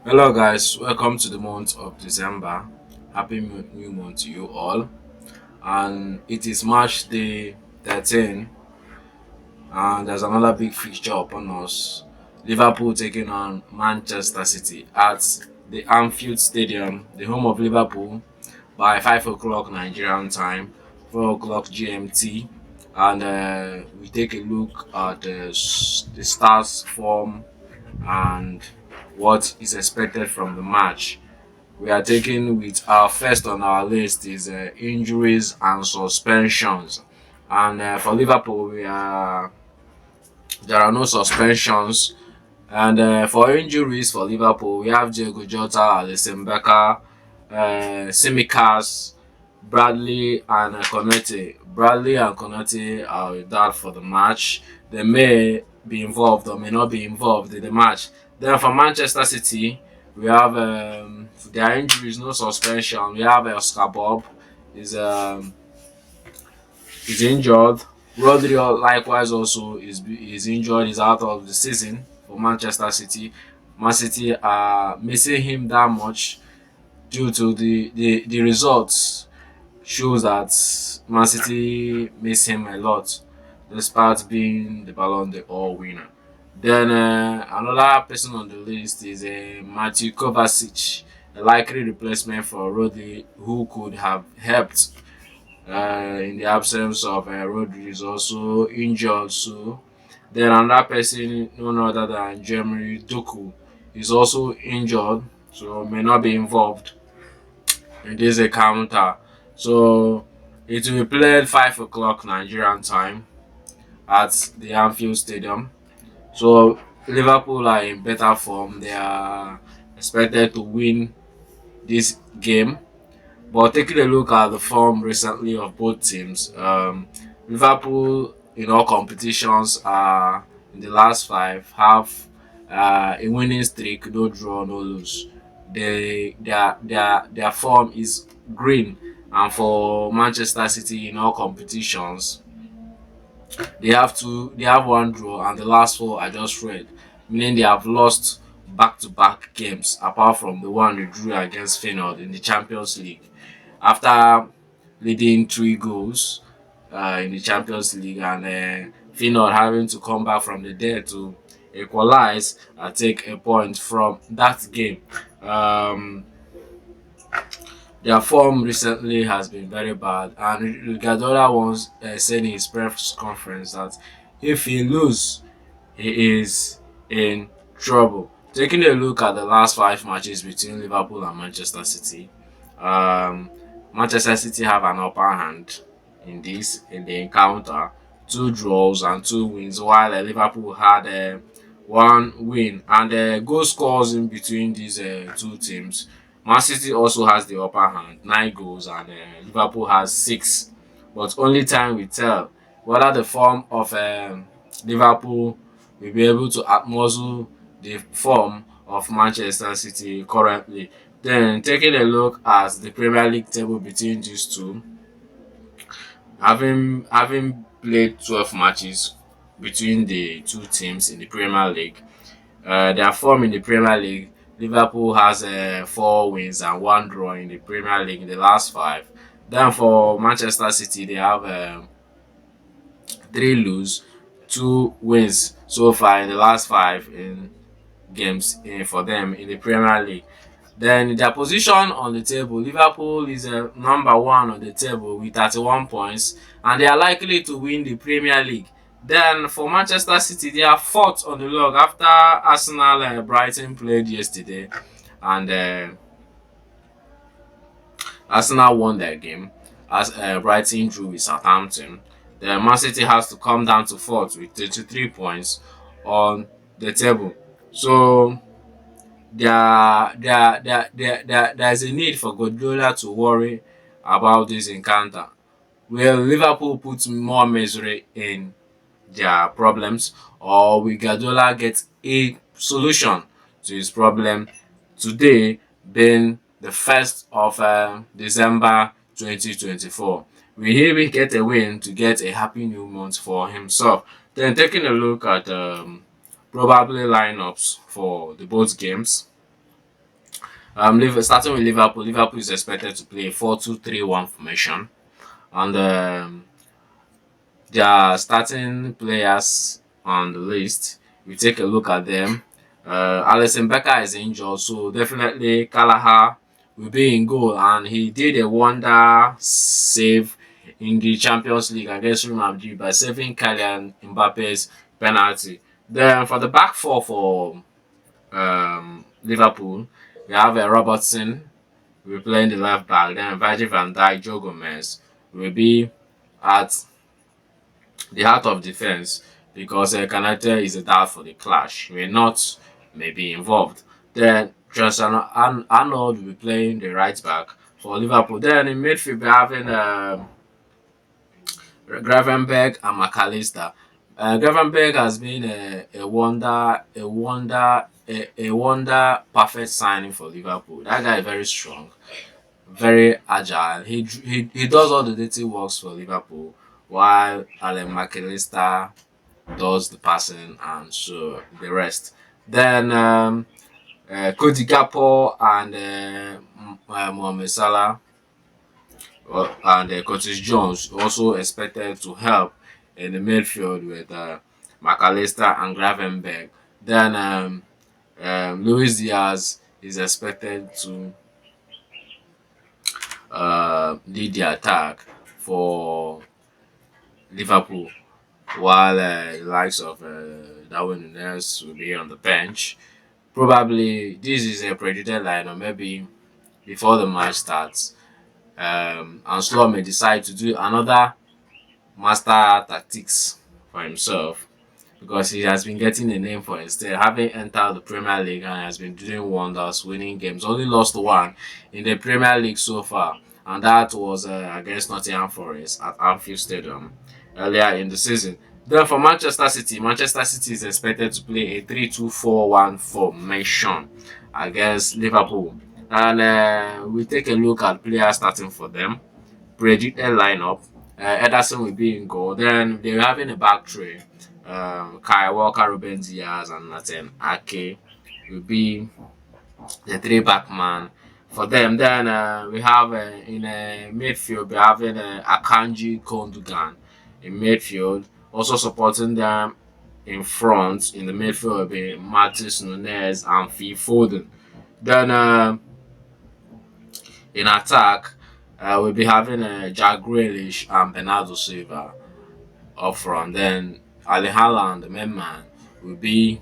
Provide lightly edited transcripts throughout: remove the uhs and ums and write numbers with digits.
Hello, guys. Welcome to the month of December. Happy new month to you all. And it is March the 13th, and there's another big fixture upon us. Liverpool taking on Manchester City at the Anfield Stadium, the home of Liverpool, by 5 o'clock Nigerian time, 4 o'clock GMT. And we take a look at the Stars form and what is expected from the match. We are taking with our first on our list is injuries and suspensions. And for Liverpool, there are no suspensions. And for injuries for Liverpool, we have Diego Jota, Alisson Becker, Simicas, Bradley, and Konate. Bradley and Konate are with that for the match. They may be involved or may not be involved in the match. Then for Manchester City, we have their injuries, no suspension. We have Oscar Bob is is injured. Rodri likewise also is injured. Is out of the season for Manchester City. Man City are missing him that much due to the results shows that Man City miss him a lot, despite being the Ballon d'Or winner. Then another person on the list is Matthew Kovacic, a likely replacement for Rodri, who could have helped in the absence of Rodri is also injured. So then another person, none other than Jeremy Doku, is also injured, so may not be involved in this encounter. So it will be played 5 o'clock Nigerian time at the Anfield Stadium. So Liverpool are in better form. They are expected to win this game. But taking a look at the form recently of both teams, Liverpool in all competitions are in the last five have a winning streak, no draw, no lose. Their form is green, and for Manchester City in all competitions, they have one draw, and the last four are just red, meaning they have lost back-to-back games apart from the one they drew against Feyenoord in the Champions League after leading three goals in the Champions League, and Feyenoord having to come back from the dead to equalize and take a point from that game. Um, their form recently has been very bad, and Guardiola once said in his press conference that if he lose, he is in trouble. Taking a look at the last five matches between Liverpool and Manchester City, um, Manchester City have an upper hand in the encounter, two draws and two wins, while Liverpool had one win and goal scores in between these two teams. Man City also has the upper hand, 9 goals, and Liverpool has 6. But only time will tell whether the form of Liverpool will be able to outmuscle the form of Manchester City currently. Then taking a look at the Premier League table between these two, having played 12 matches between the two teams in the Premier League, their form in the Premier League, Liverpool has 4 wins and one draw in the Premier League in the last five. Then for Manchester City, they have 3 lose, 2 wins so far in the last five in games for them in the Premier League. Then their position on the table, Liverpool is number one on the table with 31 points, and they are likely to win the Premier League. Then for Manchester City, they are fourth on the log after Arsenal and Brighton played yesterday, and Arsenal won their game as Brighton drew with Southampton. Then Man City has to come down to fourth with 33 points on the table. So there's a need for Guardiola to worry about this encounter. Will Liverpool put more misery in their problems, or will Guardiola get a solution to his problem today, being the 1st of December 2024? Will he get a win to get a happy new month for himself? Then taking a look at probably lineups for the both games. Starting with Liverpool, Liverpool is expected to play a 4-2-3-1 formation, and their starting players on the list. We take a look at them. Alisson Becker is injured, so definitely Callagher will be in goal, and he did a wonder save in the Champions League against Real Madrid by saving Kylian Mbappe's penalty. Then for the back four for Liverpool, we have Robertson will play in the left back. Then Virgil van Dijk, Joe Gomez will be at the heart of defense because Canate is a doubt for the clash. We're not maybe involved. Then Arnold will be playing the right back for Liverpool. Then in midfield, we're having Gravenberg and McAllister. Gravenberg has been a wonder perfect signing for Liverpool. That guy is very strong, very agile. He does all the dirty works for Liverpool, while Alan McAllister does the passing and so the rest. Then Cody Gakpo and Mohamed Salah and Curtis Jones also expected to help in the midfield with McAllister and Gravenberg. Then Luis Diaz is expected to lead the attack for Liverpool, while the likes of Darwin Nunes will be on the bench. Probably this is a predicted lineup, maybe before the match starts. And Slot may decide to do another master tactics for himself because he has been getting a name for instead having entered the Premier League and has been doing wonders, winning games. Only lost one in the Premier League so far, and that was against Nottingham Forest at Anfield Stadium earlier in the season. Then for Manchester City is expected to play a 3-2-4-1 formation against Liverpool. And we take a look at players starting for them. Predicted lineup. Ederson will be in goal. Then they're having a back three. Kai Walker, Ruben Diaz, and Nathan Ake will be the three back man for them. Then we have in midfield, we're having Akanji Kondugan in midfield. Also supporting them in front in the midfield will be Matis Nunes and Phil Foden. Then in attack, we'll be having Jack Grealish and Bernardo Silva up front. Then Ali Haaland, the main man, will be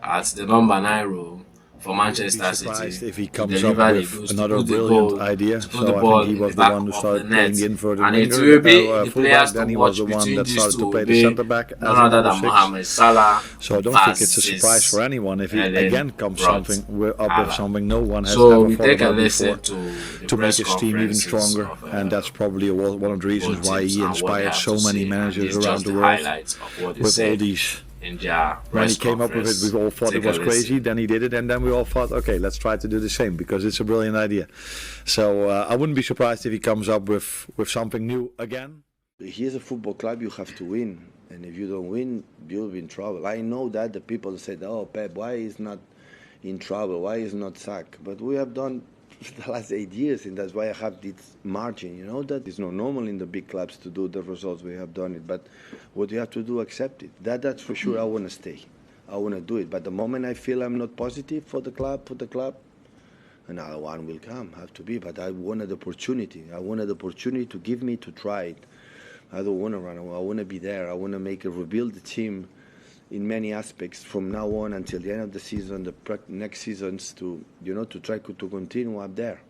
at the number 9 role for Manchester City if he to comes up deliver the with goods, another brilliant idea. to put the So I ball think he in the was the back one who of the started net. playing in for the And it winger, will be the fullback. players to Then he was watch the one between that these started two to will play the be centre back as none a other number than 6. Mohamed Salah So I don't think it's a surprise for anyone if he again comes up with something no one has so ever we thought take a about before listen to the to make press his team even conferences stronger. of And that's probably one of the reasons both why teams he and what they inspired have so to many say. And managers this is around just the the world highlights of what they with all said these. in their When he press came up with it, conference. we all thought Take it a was crazy. listen. Then he did it, and then we all thought, okay, let's try to do the same because it's a brilliant idea. So I wouldn't be surprised if he comes up with something new again. Here's a football club, you have to win. And if you don't win, you'll be in trouble. I know that the people said, oh, Pep, why is not in trouble? Why is not sacked? But we have done the last 8 years, and that's why I have this margin. You know that it's not normal in the big clubs to do the results we have done it. But what you have to do, accept it. That's for sure. I want to stay. I want to do it. But the moment I feel I'm not positive for the club, another one will come. Have to be. But I wanted the opportunity. I wanted the opportunity to give me to try it. I don't want to run away. I want to be there. I want to rebuild the team in many aspects from now on until the end of the season, the next seasons to try to continue up there.